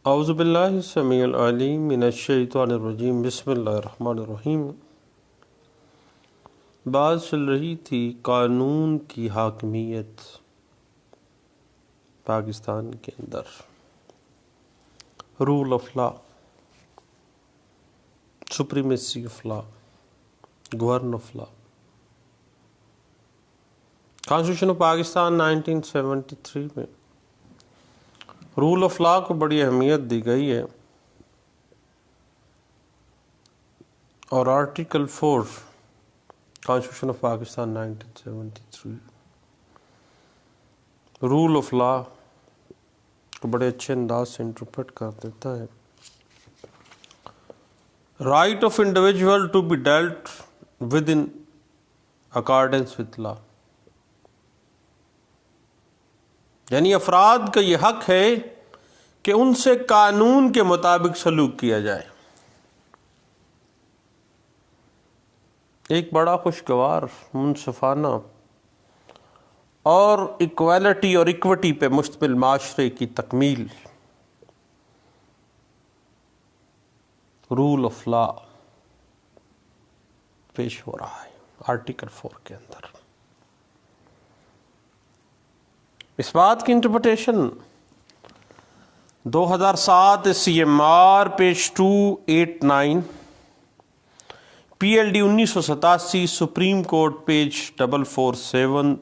اعوذ باللہ السمیع العلیم من الشیطان الرجیم بسم اللہ الرحمن الرحیم۔ بات چل رہی تھی قانون کی حاکمیت پاکستان کے اندر، rule of law, supremacy of law, govern of law. Constitution of Pakistan 1973 میں رول آف لا کو بڑی اہمیت دی گئی ہے، اور article 4 constitution of Pakistan 1973 rule of law کو بڑے اچھے انداز سے انٹرپریٹ کر دیتا ہے۔ Right of individual to be dealt with in accordance with law, یعنی افراد کا یہ حق ہے کہ ان سے قانون کے مطابق سلوک کیا جائے۔ ایک بڑا خوشگوار، منصفانہ اور ایکویلٹی اور ایکوٹی پہ مشتمل معاشرے کی تکمیل، رول آف لا پیش ہو رہا ہے آرٹیکل 4 کے اندر۔ اس بات کی interpretation 2007 CMR page 289، PLD 1987 supreme court page 447،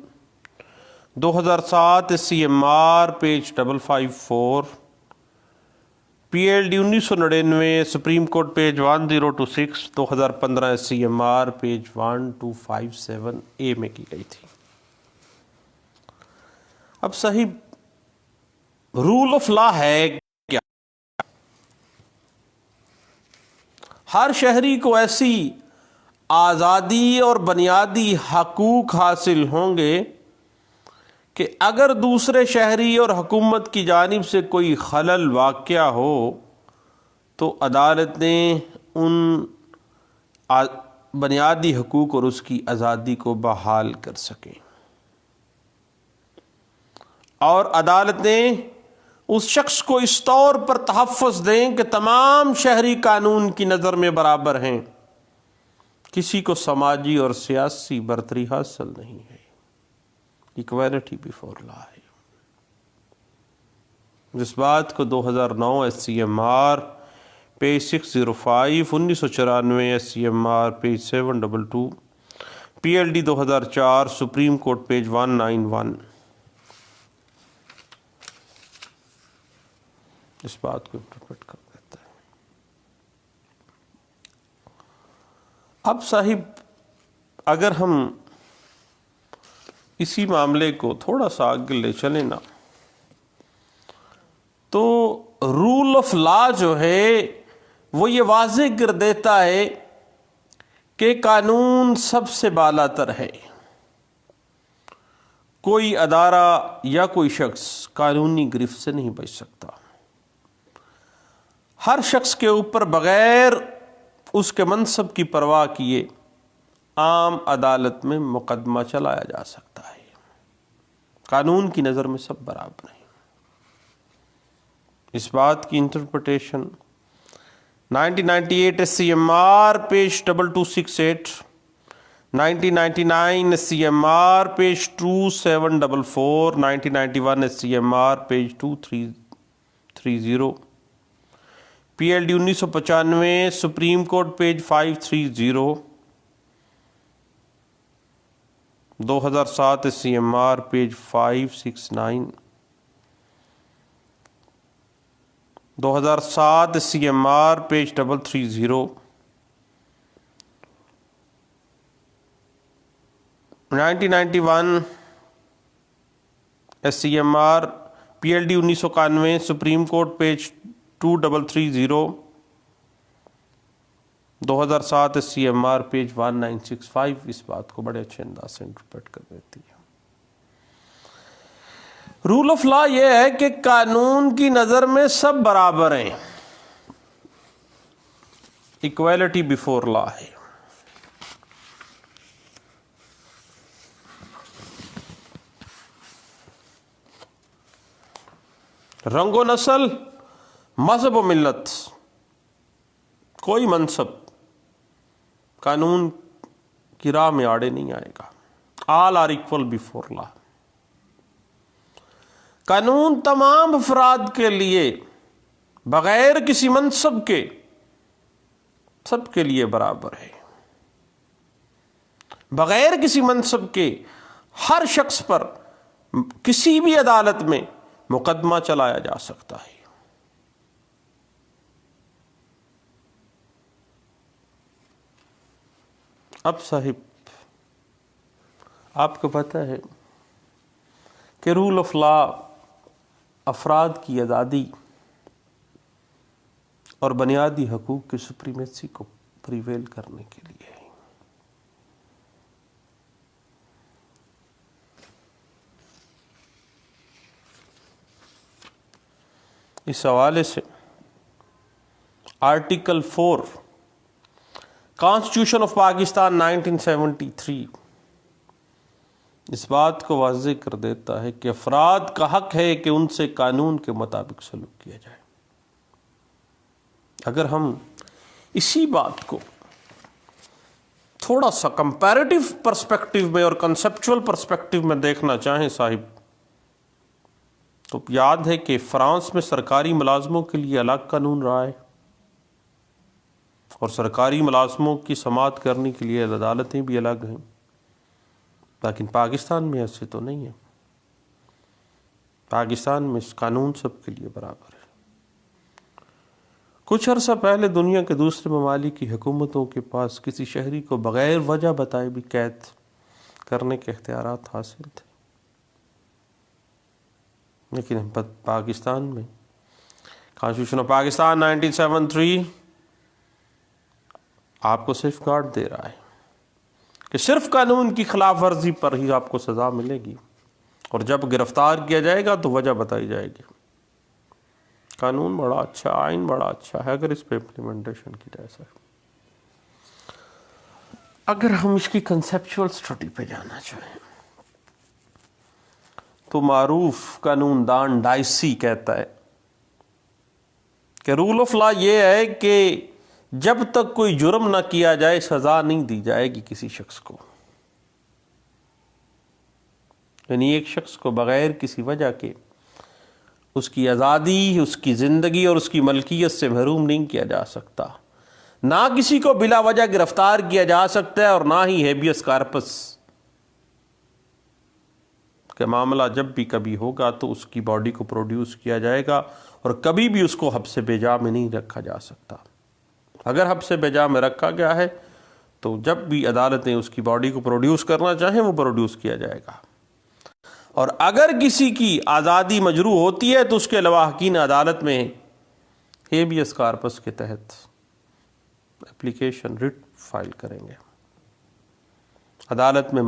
2007 CMR page 554، PLD 1999 supreme court page 1026، 2015 CMR page 1257A میں کی گئی تھی۔ اب صاحب رول آف لا ہے کیا؟ ہر شہری کو ایسی آزادی اور بنیادی حقوق حاصل ہوں گے کہ اگر دوسرے شہری اور حکومت کی جانب سے کوئی خلل واقع ہو تو عدالتیں ان بنیادی حقوق اور اس کی آزادی کو بحال کر سکیں، اور عدالتیں اس شخص کو اس طور پر تحفظ دیں کہ تمام شہری قانون کی نظر میں برابر ہیں، کسی کو سماجی اور سیاسی برتری حاصل نہیں ہے، ایکویلٹی بیفور لا ہے۔ جس بات کو 2009 SCMR page 605، 1994 SCMR page 722، PLD 2004 supreme court page 191، اس بات کو انٹرپریٹ کر دیتا ہے۔ اب صاحب اگر ہم اسی معاملے کو تھوڑا سا آگے لے چلیں نا، تو رول آف لا جو ہے وہ یہ واضح کر دیتا ہے کہ قانون سب سے بالا تر ہے، کوئی ادارہ یا کوئی شخص قانونی گرفت سے نہیں بچ سکتا۔ ہر شخص کے اوپر بغیر اس کے منصب کی پرواہ کیے عام عدالت میں مقدمہ چلایا جا سکتا ہے، قانون کی نظر میں سب برابر ہیں۔ اس بات کی interpretation 1998 SCMR page 2268، 1999 SCMR page 2744، 1991 SCMR page 2330، PLD 1995 supreme court page 530، 2007 SCMR page 569، 2007 SCMR page 330، 1991 SCMR PLD 1991 supreme court page 2330، 2007 SCMR page 1965 اس بات کو بڑے اچھے انداز سے انٹرپریٹ کر دیتی ہے۔ رول آف لا یہ ہے کہ قانون کی نظر میں سب برابر ہیں، ایکویلٹی بیفور لا ہے۔ رنگ و نسل، مذہب و ملت، کوئی منصب قانون کی راہ میں آڑے نہیں آئے گا. آل آر ایکول بیفور لا. قانون تمام افراد کے لیے بغیر کسی منصب کے سب کے لیے برابر ہے. بغیر کسی منصب کے ہر شخص پر کسی بھی عدالت میں مقدمہ چلایا جا سکتا ہے. اب صاحب آپ کو پتہ ہے کہ رول آف لا افراد کی آزادی اور بنیادی حقوق کی سپریمیسی کو پریویل کرنے کے لیے ہے. اس حوالے سے آرٹیکل 4 کانسٹیٹیوشن آف پاکستان 1973 اس بات کو واضح کر دیتا ہے کہ افراد کا حق ہے کہ ان سے قانون کے مطابق سلوک کیا جائے. اگر ہم اسی بات کو تھوڑا سا کمپیریٹو پرسپیکٹو میں اور کنسپچول پرسپیکٹو میں دیکھنا چاہیں صاحب، تو یاد ہے کہ فرانس میں سرکاری ملازموں کے لیے الگ قانون رہا ہے اور سرکاری ملازموں کی سماعت کرنے کے لیے عدالتیں بھی الگ ہیں، لیکن پاکستان میں ایسے تو نہیں ہے. پاکستان میں قانون سب کے لیے برابر ہے. کچھ عرصہ پہلے دنیا کے دوسرے ممالک کی حکومتوں کے پاس کسی شہری کو بغیر وجہ بتائے بھی قید کرنے کے اختیارات حاصل تھے، لیکن پاکستان میں کانسٹیٹیوشن آف پاکستان 1973 آپ کو سیف گارڈ دے رہا ہے کہ صرف قانون کی خلاف ورزی پر ہی آپ کو سزا ملے گی، اور جب گرفتار کیا جائے گا تو وجہ بتائی جائے گی. قانون بڑا اچھا، آئین بڑا اچھا ہے اگر اس پہ امپلیمنٹیشن کی جائے. سر اگر ہم اس کی کنسیپچول سٹڈی پہ جانا چاہیں تو معروف قانون دان ڈائسی کہتا ہے کہ رول آف لا یہ ہے کہ جب تک کوئی جرم نہ کیا جائے سزا نہیں دی جائے گی کسی شخص کو. یعنی ایک شخص کو بغیر کسی وجہ کے اس کی آزادی، اس کی زندگی اور اس کی ملکیت سے محروم نہیں کیا جا سکتا. نہ کسی کو بلا وجہ گرفتار کیا جا سکتا ہے اور نہ ہی ہیبیس کارپس کا معاملہ جب بھی کبھی ہوگا تو اس کی باڈی کو پروڈیوس کیا جائے گا، اور کبھی بھی اس کو حبس بیجا میں نہیں رکھا جا سکتا. اگر حبس بیجا میں رکھا گیا ہے تو جب بھی عدالتیں اس کی باڈی کو پروڈیوس کرنا چاہیں وہ پروڈیوس کیا جائے گا. اور اگر کسی کی آزادی مجروح ہوتی ہے تو اس کے لواحقین عدالت میں ہیبیس کارپس کے تحت اپلیکیشن رٹ فائل کریں گے. عدالت میں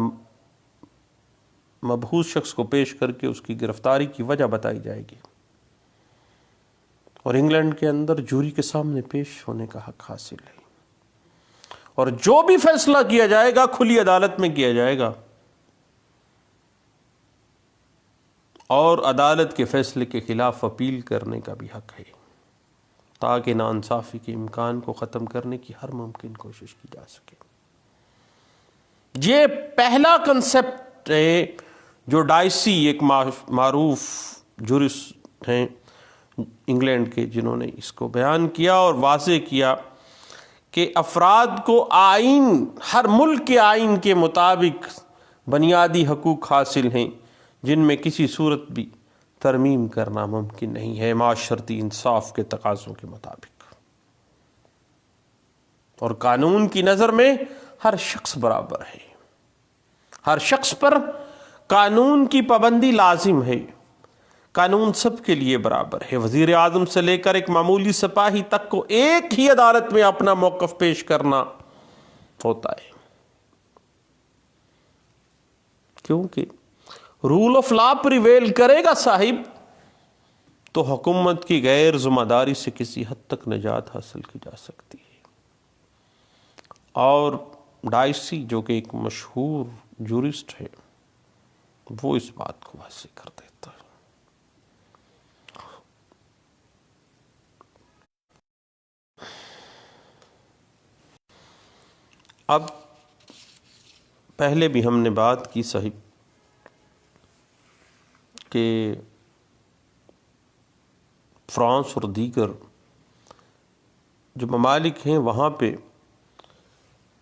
مبہوت شخص کو پیش کر کے اس کی گرفتاری کی وجہ بتائی جائے گی، اور انگلینڈ کے اندر جوری کے سامنے پیش ہونے کا حق حاصل ہے، اور جو بھی فیصلہ کیا جائے گا کھلی عدالت میں کیا جائے گا، اور عدالت کے فیصلے کے خلاف اپیل کرنے کا بھی حق ہے تاکہ ناانصافی کے امکان کو ختم کرنے کی ہر ممکن کوشش کی جا سکے. یہ پہلا کنسپٹ ہے جو ڈائسی ایک معروف جورسٹ ہیں انگلینڈ کے، جنہوں نے اس کو بیان کیا اور واضح کیا کہ افراد کو آئین، ہر ملک کے آئین کے مطابق بنیادی حقوق حاصل ہیں جن میں کسی صورت بھی ترمیم کرنا ممکن نہیں ہے معاشرتی انصاف کے تقاضوں کے مطابق. اور قانون کی نظر میں ہر شخص برابر ہے، ہر شخص پر قانون کی پابندی لازم ہے. قانون سب کے لیے برابر ہے. وزیر اعظم سے لے کر ایک معمولی سپاہی تک کو ایک ہی عدالت میں اپنا موقف پیش کرنا ہوتا ہے، کیونکہ رول آف لا پریویل کرے گا صاحب تو حکومت کی غیر ذمہ داری سے کسی حد تک نجات حاصل کی جا سکتی ہے. اور ڈائسی جو کہ ایک مشہور جورسٹ ہے وہ اس بات کو واضح کر دیتا ہے. پہلے بھی ہم نے بات کی صاحب کہ فرانس اور دیگر جو ممالک ہیں وہاں پہ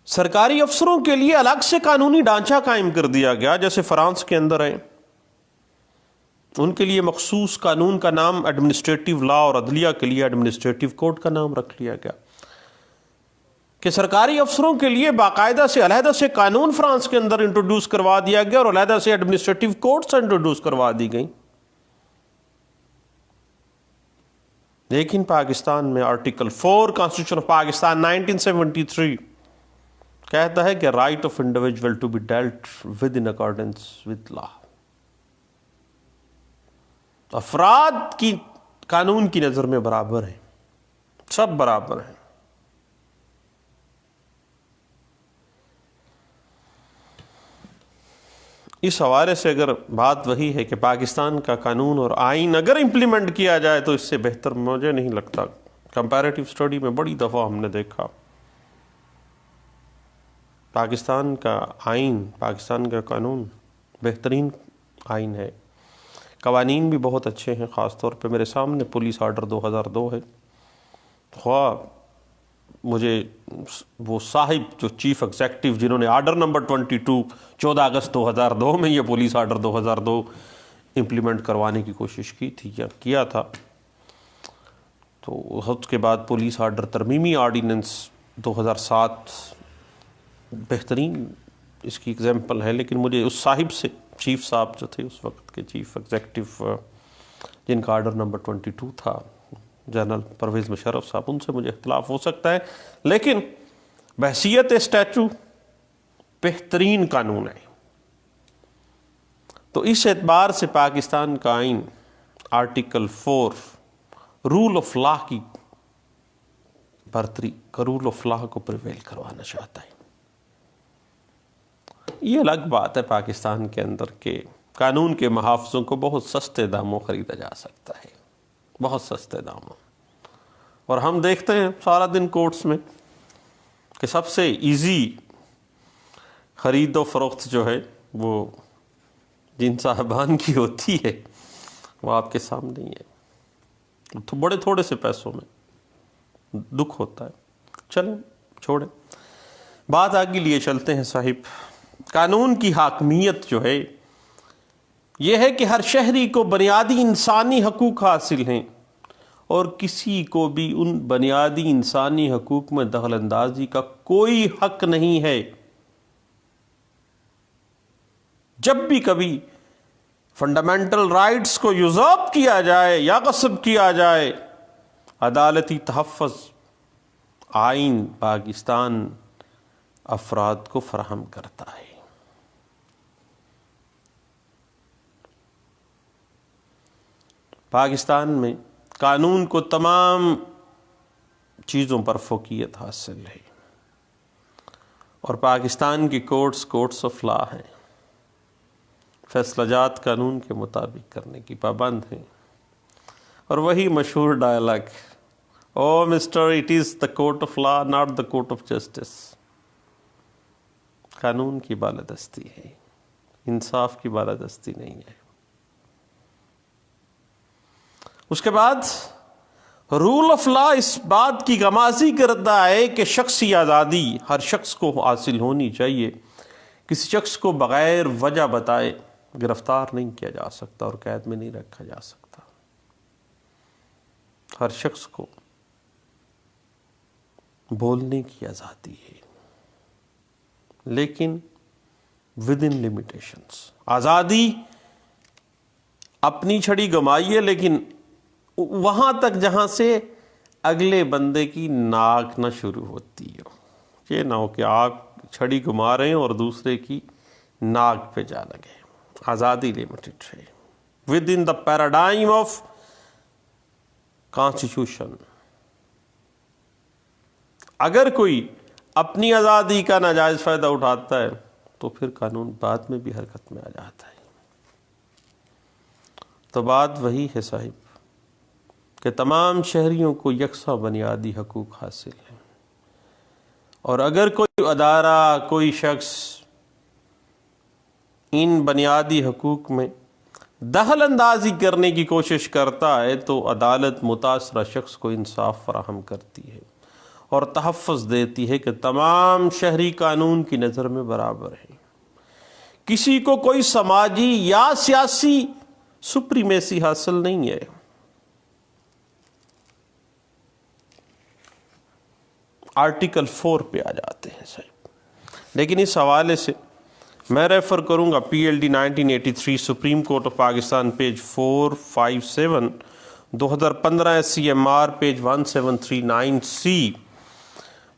سرکاری افسروں کے لیے الگ سے قانونی ڈھانچہ قائم کر دیا گیا. جیسے فرانس کے اندر ہے، ان کے لیے مخصوص قانون کا نام ایڈمنسٹریٹو لا اور عدلیہ کے لیے ایڈمنسٹریٹو کوڈ کا نام رکھ لیا گیا کہ سرکاری افسروں کے لیے باقاعدہ سے علیحدہ سے قانون فرانس کے اندر انٹروڈیوس کروا دیا گیا اور علیحدہ سے ایڈمنسٹریٹو کوڈز انٹروڈیوس کروا دی گئیں. لیکن پاکستان میں آرٹیکل 4 کانسٹیٹیوشن آف پاکستان 1973 کہتا ہے کہ right of individual to be dealt with in accordance with law. افراد کی قانون کی نظر میں برابر ہیں، سب برابر ہیں. اس حوالے سے اگر بات وہی ہے کہ پاکستان کا قانون اور آئین اگر امپلیمنٹ کیا جائے تو اس سے بہتر مجھے نہیں لگتا. کمپیریٹیو سٹڈی میں بڑی دفعہ ہم نے دیکھا پاکستان کا آئین، پاکستان کا قانون بہترین آئین ہے. قوانین بھی بہت اچھے ہیں. خاص طور پہ میرے سامنے پولیس آرڈر 2002 ہے. خواہ مجھے وہ صاحب جو چیف ایگزیکٹو جنہوں نے آرڈر نمبر 22 14 اگست 2002 میں یہ پولیس آرڈر 2002 امپلیمنٹ کروانے کی کوشش کی تھی یا کیا تھا، تو اس کے بعد پولیس آرڈر ترمیمی آرڈیننس 2007 بہترین اس کی اگزامپل ہے. لیکن مجھے اس صاحب سے، چیف صاحب جو تھے اس وقت کے چیف ایگزیکٹو جن کا آرڈر نمبر 22 تھا، جنرل پرویز مشرف صاحب، ان سے مجھے اختلاف ہو سکتا ہے، لیکن بحیثیت اسٹیچو بہترین قانون ہے. تو اس اعتبار سے پاکستان کا آئین آرٹیکل 4 رول آف لا کی برتری، رول آف لا کو پریویل کروانا چاہتا ہے. یہ الگ بات ہے پاکستان کے اندر کہ قانون کے محافظوں کو بہت سستے داموں خریدا جا سکتا ہے، بہت سستے داموں. اور ہم دیکھتے ہیں سارا دن کورٹس میں کہ سب سے ایزی خرید و فروخت جو ہے وہ جن صاحبان کی ہوتی ہے وہ آپ کے سامنے ہی ہے، تو بڑے تھوڑے سے پیسوں میں دکھ ہوتا ہے. چلیں چھوڑیں بات، آگے لیے چلتے ہیں صاحب. قانون کی حاکمیت جو ہے یہ ہے کہ ہر شہری کو بنیادی انسانی حقوق حاصل ہیں اور کسی کو بھی ان بنیادی انسانی حقوق میں دخل اندازی کا کوئی حق نہیں ہے. جب بھی کبھی فنڈامنٹل رائٹس کو یوزرپ کیا جائے یا غصب کیا جائے، عدالتی تحفظ آئین پاکستان افراد کو فراہم کرتا ہے. پاکستان میں قانون کو تمام چیزوں پر فوقیت حاصل ہے اور پاکستان کی کورٹس آف لا ہیں، فیصلہ جات قانون کے مطابق کرنے کی پابند ہیں. اور وہی مشہور dialogue, oh mister it is the court of law not the court of justice. قانون کی بالادستی ہے، انصاف کی بالادستی نہیں ہے. اس کے بعد رول آف لا اس بات کی غمازی کرتا ہے کہ شخصی آزادی ہر شخص کو حاصل ہونی چاہیے. کسی شخص کو بغیر وجہ بتائے گرفتار نہیں کیا جا سکتا اور قید میں نہیں رکھا جا سکتا. ہر شخص کو بولنے کی آزادی ہے، لیکن ود ان لمیٹیشنز. آزادی اپنی چھڑی گمائیے لیکن وہاں تک جہاں سے اگلے بندے کی ناک نہ شروع ہوتی ہو. یہ نہ ہو کہ آپ چھڑی گما رہے ہیں اور دوسرے کی ناک پہ جا لگے. آزادی لمیٹڈ ہے with in the paradigm of constitution. اگر کوئی اپنی آزادی کا ناجائز فائدہ اٹھاتا ہے تو پھر قانون بعد میں بھی حرکت میں آ جاتا ہے. تو بات وہی ہے صاحب کہ تمام شہریوں کو یکساں بنیادی حقوق حاصل ہیں، اور اگر کوئی ادارہ، کوئی شخص ان بنیادی حقوق میں دخل اندازی کرنے کی کوشش کرتا ہے تو عدالت متاثرہ شخص کو انصاف فراہم کرتی ہے اور تحفظ دیتی ہے کہ تمام شہری قانون کی نظر میں برابر ہیں، کسی کو کوئی سماجی یا سیاسی سپریمیسی حاصل نہیں ہے۔ آرٹیکل 4 پہ آ جاتے ہیں صاحب، لیکن اس حوالے سے میں ریفر کروں گا P L D 1983 supreme court of Pakistan page 457، 2015 S C M R page 1739 C,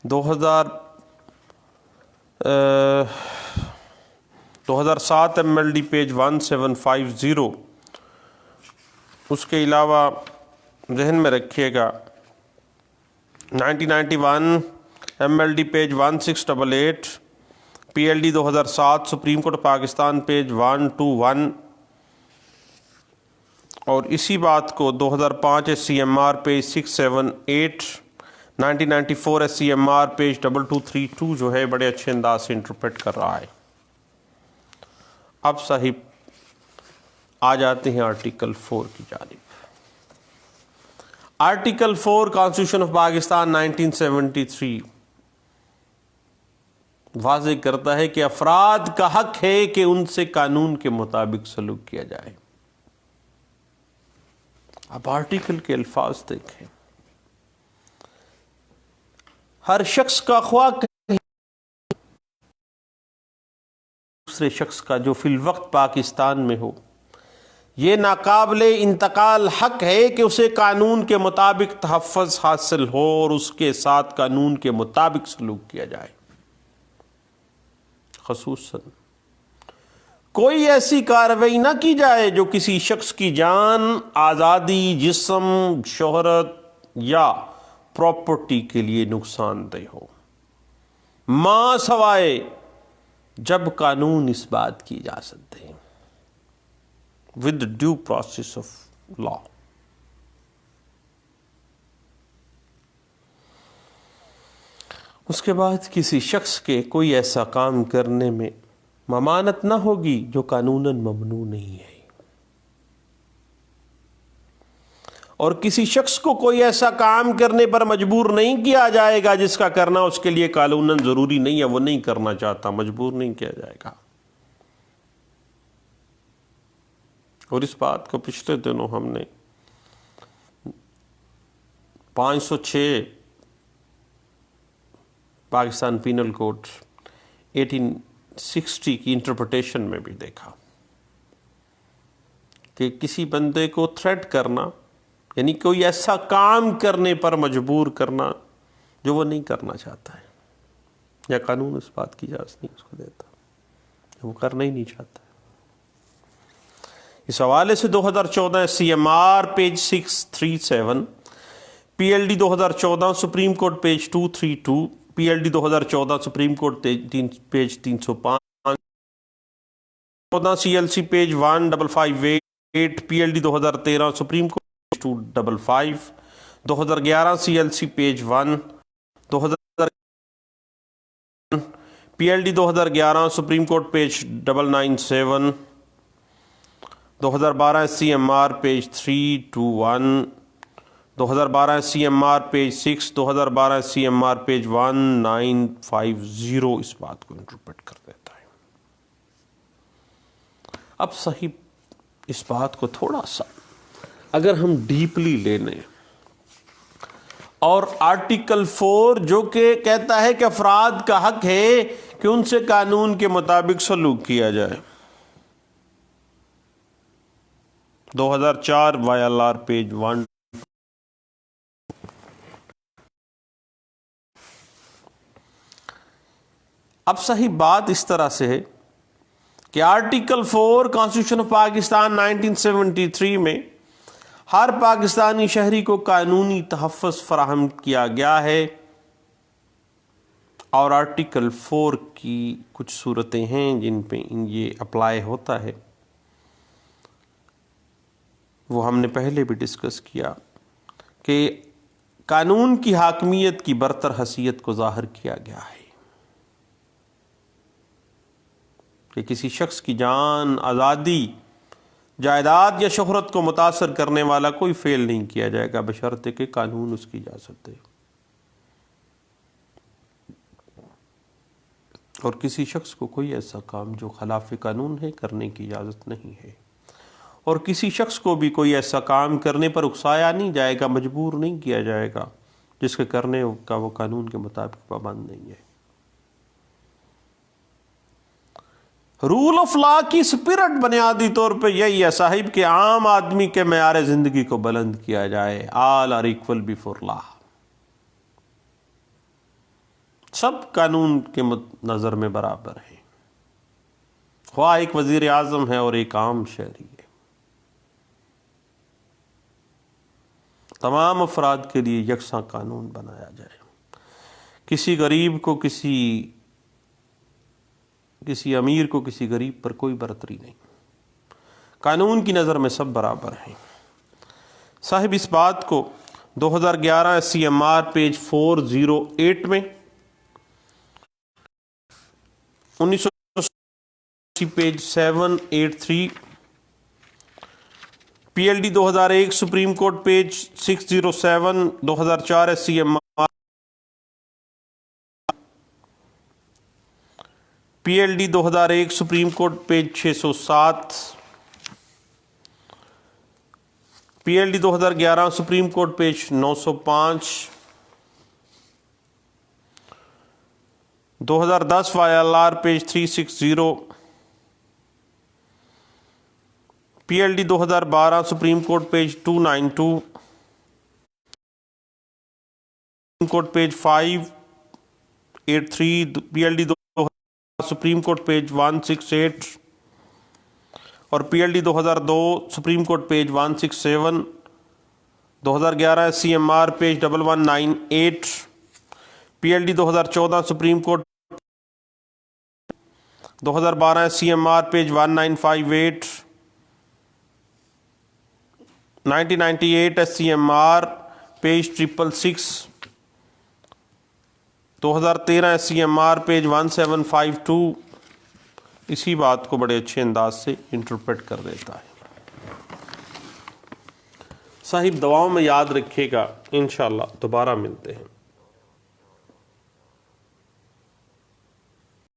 2007 M L D page 1750۔ اس کے علاوہ ذہن میں رکھیے گا 1991 M L D page 1688، P L D 2007 supreme court Pakistan page 121، اور اسی بات کو 2005 S C M R page 678، 1994 S C M R page 2232 جو ہے بڑے اچھے انداز سے انٹرپریٹ کر رہا ہے۔ اب صاحب آ جاتے ہیں آرٹیکل 4 کی جانب۔ آرٹیکل 4 کانسٹیٹیوشن آف پاکستان 1973 واضح کرتا ہے کہ افراد کا حق ہے کہ ان سے قانون کے مطابق سلوک کیا جائے۔ اب آرٹیکل کے الفاظ دیکھیں، ہر شخص کا خواہ دوسرے شخص کا جو فی الوقت پاکستان میں ہو، یہ ناقابل انتقال حق ہے کہ اسے قانون کے مطابق تحفظ حاصل ہو اور اس کے ساتھ قانون کے مطابق سلوک کیا جائے۔ خصوصاً کوئی ایسی کارروائی نہ کی جائے جو کسی شخص کی جان، آزادی، جسم، شہرت یا پراپرٹی کے لیے نقصان دہ ہو، ماں سوائے جب قانون اس بات کی اجازت دے، with due process of law۔ اس کے بعد کسی شخص کے کوئی ایسا کام کرنے میں ممانعت نہ ہوگی جو قانوناً ممنوع نہیں ہے، اور کسی شخص کو کوئی ایسا کام کرنے پر مجبور نہیں کیا جائے گا جس کا کرنا اس کے لیے قانوناً ضروری نہیں ہے، وہ نہیں کرنا چاہتا، مجبور نہیں کیا جائے گا۔ اور اس بات کو پچھلے دنوں ہم نے 506 پاکستان پینل کوڈ 1860 کی انٹرپریٹیشن میں بھی دیکھا کہ کسی بندے کو تھریٹ کرنا یعنی کوئی ایسا کام کرنے پر مجبور کرنا جو وہ نہیں کرنا چاہتا ہے، یا قانون اس بات کی اجازت نہیں اس کو دیتا، وہ کرنا ہی نہیں چاہتا ہے۔ اس حوالے سے 2014 S C M R page 637، P L D 2014 supreme court page 232، P L D 2014 supreme court page 305، 14 C L C page 1558، P L D 2013 supreme court 255، 2011 C L C page 1، 2000 P L D 2011 supreme court page 997، 2012 S C M R page 321، 2012 S C M R page 6، 2012 S C M R page 1950 اس بات کو interpret کر دیتا ہے۔ اب صحیح اس بات کو تھوڑا سا اگر ہم ڈیپلی لے لیں، اور آرٹیکل 4 جو کہ کہتا ہے کہ افراد کا حق ہے کہ ان سے قانون کے مطابق سلوک کیا جائے، 2004 وائی ایل آر پیج 1۔ اب صحیح بات اس طرح سے ہے کہ آرٹیکل 4 کانسٹیٹیوشن آف پاکستان 1973 میں ہر پاکستانی شہری کو قانونی تحفظ فراہم کیا گیا ہے، اور آرٹیکل 4 کی کچھ صورتیں ہیں جن پہ یہ اپلائی ہوتا ہے، وہ ہم نے پہلے بھی ڈسکس کیا کہ قانون کی حاکمیت کی برتر حیثیت کو ظاہر کیا گیا ہے۔ کہ کسی شخص کی جان، آزادی، جائیداد یا شہرت کو متاثر کرنے والا کوئی فعل نہیں کیا جائے گا بشرطے کہ قانون اس کی اجازت دے، اور کسی شخص کو کوئی ایسا کام جو خلاف قانون ہے کرنے کی اجازت نہیں ہے، اور کسی شخص کو بھی کوئی ایسا کام کرنے پر اکسایا نہیں جائے گا، مجبور نہیں کیا جائے گا جس کے کرنے کا وہ قانون کے مطابق پابند نہیں ہے۔ رول آف لا کی سپرٹ بنیادی طور پہ یہی ہے صاحب کہ عام آدمی کے معیار زندگی کو بلند کیا جائے۔ آل آر ایکول بیفور لا، سب قانون کے نظر میں برابر ہیں، خواہ ایک وزیر اعظم ہے اور ایک عام شہری ہے، تمام افراد کے لیے یکساں قانون بنایا جائے، کسی غریب کو، کسی امیر کو، کسی غریب پر کوئی برتری نہیں، قانون کی نظر میں سب برابر ہیں۔ صاحب اس بات کو 2011 SCMR پیج 408 میں، 1980 page 783، PLD 2001 supreme court page 607، 2004 SCMR، PLD 2001 supreme court page 607، PLD 2011 supreme court page 905، 2010 YLR page 360، PLD 2012 supreme court page 292، supreme court page 583، PLD supreme court page 168، اور PLD 2002 supreme court page 167، 2011 SCMR page 1198، PLD 2014 supreme court 2012 SCMR page 1958، 1998 SCMR page 666، 2013 SCMR page 1752 اسی بات کو بڑے اچھے انداز سے interpret کر دیتا ہے۔ صاحب دعاؤں میں یاد رکھے گا، انشاءاللہ دوبارہ ملتے ہیں۔